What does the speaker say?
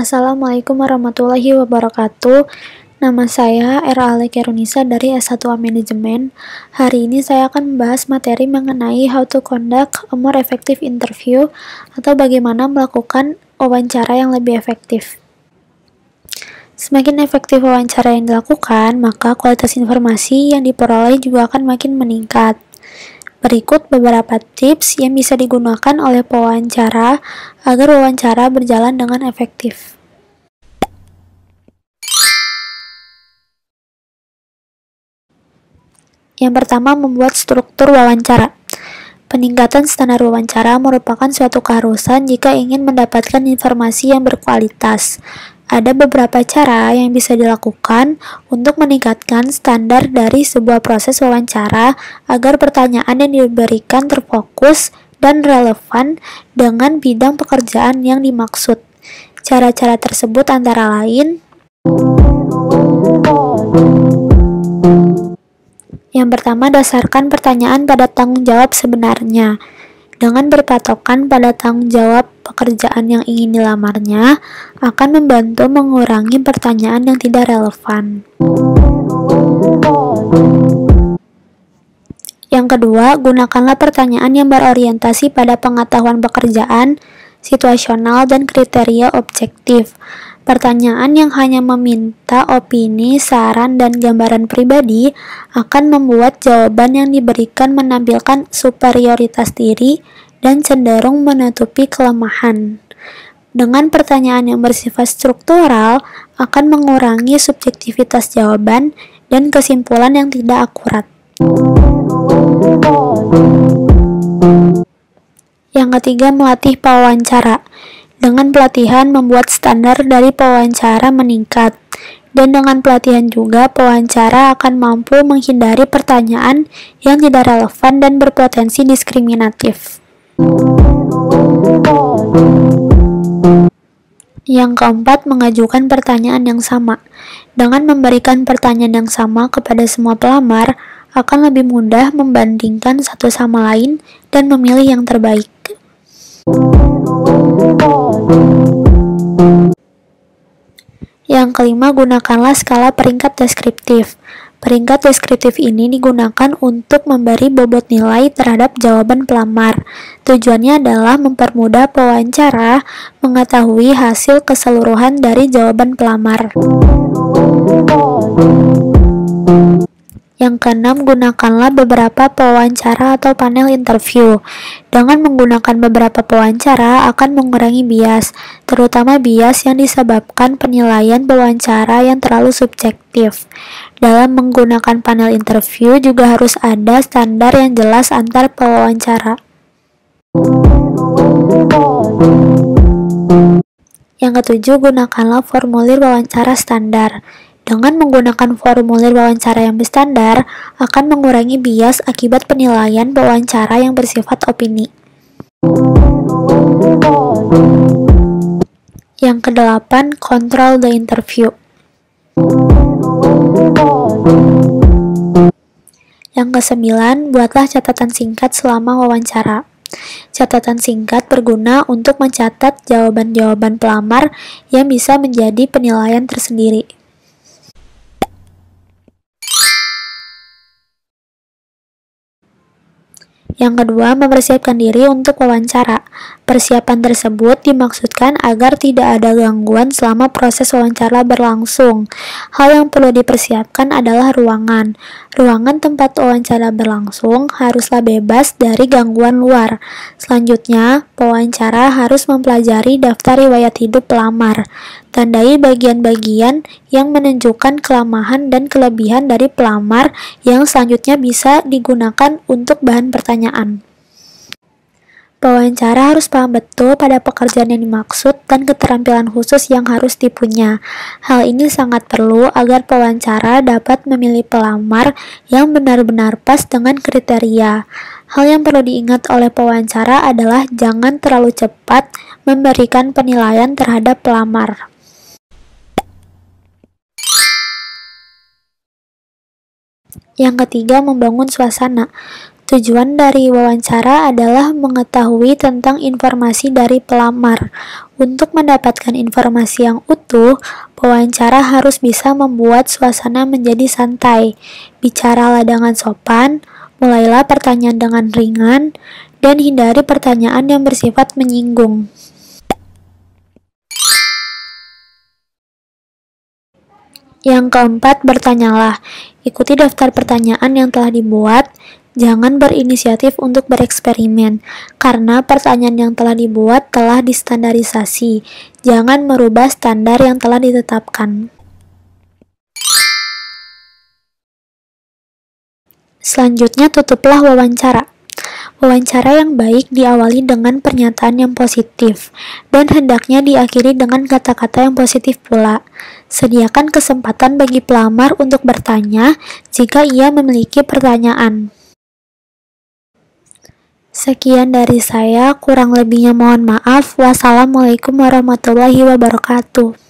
Assalamualaikum warahmatullahi wabarakatuh. Nama saya Era Alek Yarunisa dari S1A Manajemen. Hari ini saya akan membahas materi mengenai how to conduct a more effective interview atau bagaimana melakukan wawancara yang lebih efektif. Semakin efektif wawancara yang dilakukan, maka kualitas informasi yang diperoleh juga akan makin meningkat. Berikut beberapa tips yang bisa digunakan oleh pewawancara agar wawancara berjalan dengan efektif. Yang pertama, membuat struktur wawancara. Peningkatan standar wawancara merupakan suatu keharusan jika ingin mendapatkan informasi yang berkualitas. Ada beberapa cara yang bisa dilakukan untuk meningkatkan standar dari sebuah proses wawancara agar pertanyaan yang diberikan terfokus dan relevan dengan bidang pekerjaan yang dimaksud. Cara-cara tersebut antara lain: yang pertama, dasarkan pertanyaan pada tanggung jawab sebenarnya. Dengan berpatokan pada tanggung jawab pekerjaan yang ingin dilamarnya, akan membantu mengurangi pertanyaan yang tidak relevan. Yang kedua, gunakanlah pertanyaan yang berorientasi pada pengetahuan pekerjaan, situasional, dan kriteria objektif. Pertanyaan yang hanya meminta opini, saran, dan gambaran pribadi akan membuat jawaban yang diberikan menampilkan superioritas diri dan cenderung menutupi kelemahan. Dengan pertanyaan yang bersifat struktural, akan mengurangi subjektivitas jawaban dan kesimpulan yang tidak akurat. Yang ketiga, melatih pewawancara. Dengan pelatihan, membuat standar dari pewawancara meningkat. Dan dengan pelatihan juga, pewawancara akan mampu menghindari pertanyaan yang tidak relevan dan berpotensi diskriminatif. Yang keempat, mengajukan pertanyaan yang sama. Dengan memberikan pertanyaan yang sama kepada semua pelamar, akan lebih mudah membandingkan satu sama lain dan memilih yang terbaik. Yang kelima, gunakanlah skala peringkat deskriptif. Peringkat deskriptif ini digunakan untuk memberi bobot nilai terhadap jawaban pelamar. Tujuannya adalah mempermudah pewawancara mengetahui hasil keseluruhan dari jawaban pelamar. Yang keenam, gunakanlah beberapa pewawancara atau panel interview. Dengan menggunakan beberapa pewawancara akan mengurangi bias, terutama bias yang disebabkan penilaian pewawancara yang terlalu subjektif. Dalam menggunakan panel interview juga harus ada standar yang jelas antar pewawancara. Yang ketujuh, gunakanlah formulir wawancara standar. Dengan menggunakan formulir wawancara yang berstandar, akan mengurangi bias akibat penilaian pewawancara yang bersifat opini. Yang kedelapan, control the interview. Yang kesembilan, buatlah catatan singkat selama wawancara. Catatan singkat berguna untuk mencatat jawaban-jawaban pelamar yang bisa menjadi penilaian tersendiri. Yang kedua, mempersiapkan diri untuk wawancara. Persiapan tersebut dimaksudkan agar tidak ada gangguan selama proses wawancara berlangsung. Hal yang perlu dipersiapkan adalah ruangan. Ruangan tempat wawancara berlangsung haruslah bebas dari gangguan luar. Selanjutnya, pewawancara harus mempelajari daftar riwayat hidup pelamar. Tandai bagian-bagian yang menunjukkan kelemahan dan kelebihan dari pelamar yang selanjutnya bisa digunakan untuk bahan pertanyaan. Pewawancara harus paham betul pada pekerjaan yang dimaksud dan keterampilan khusus yang harus dipunya. Hal ini sangat perlu agar pewawancara dapat memilih pelamar yang benar-benar pas dengan kriteria. Hal yang perlu diingat oleh pewawancara adalah jangan terlalu cepat memberikan penilaian terhadap pelamar. Yang ketiga, membangun suasana. Tujuan dari wawancara adalah mengetahui tentang informasi dari pelamar. Untuk mendapatkan informasi yang utuh, pewawancara harus bisa membuat suasana menjadi santai. Bicaralah dengan sopan, mulailah pertanyaan dengan ringan, dan hindari pertanyaan yang bersifat menyinggung. Yang keempat, bertanyalah. Ikuti daftar pertanyaan yang telah dibuat. Jangan berinisiatif untuk bereksperimen, karena pertanyaan yang telah dibuat telah distandarisasi. Jangan merubah standar yang telah ditetapkan. Selanjutnya, tutuplah wawancara. Wawancara yang baik diawali dengan pernyataan yang positif, dan hendaknya diakhiri dengan kata-kata yang positif pula. Sediakan kesempatan bagi pelamar untuk bertanya jika ia memiliki pertanyaan. Sekian dari saya, kurang lebihnya mohon maaf. Wassalamualaikum warahmatullahi wabarakatuh.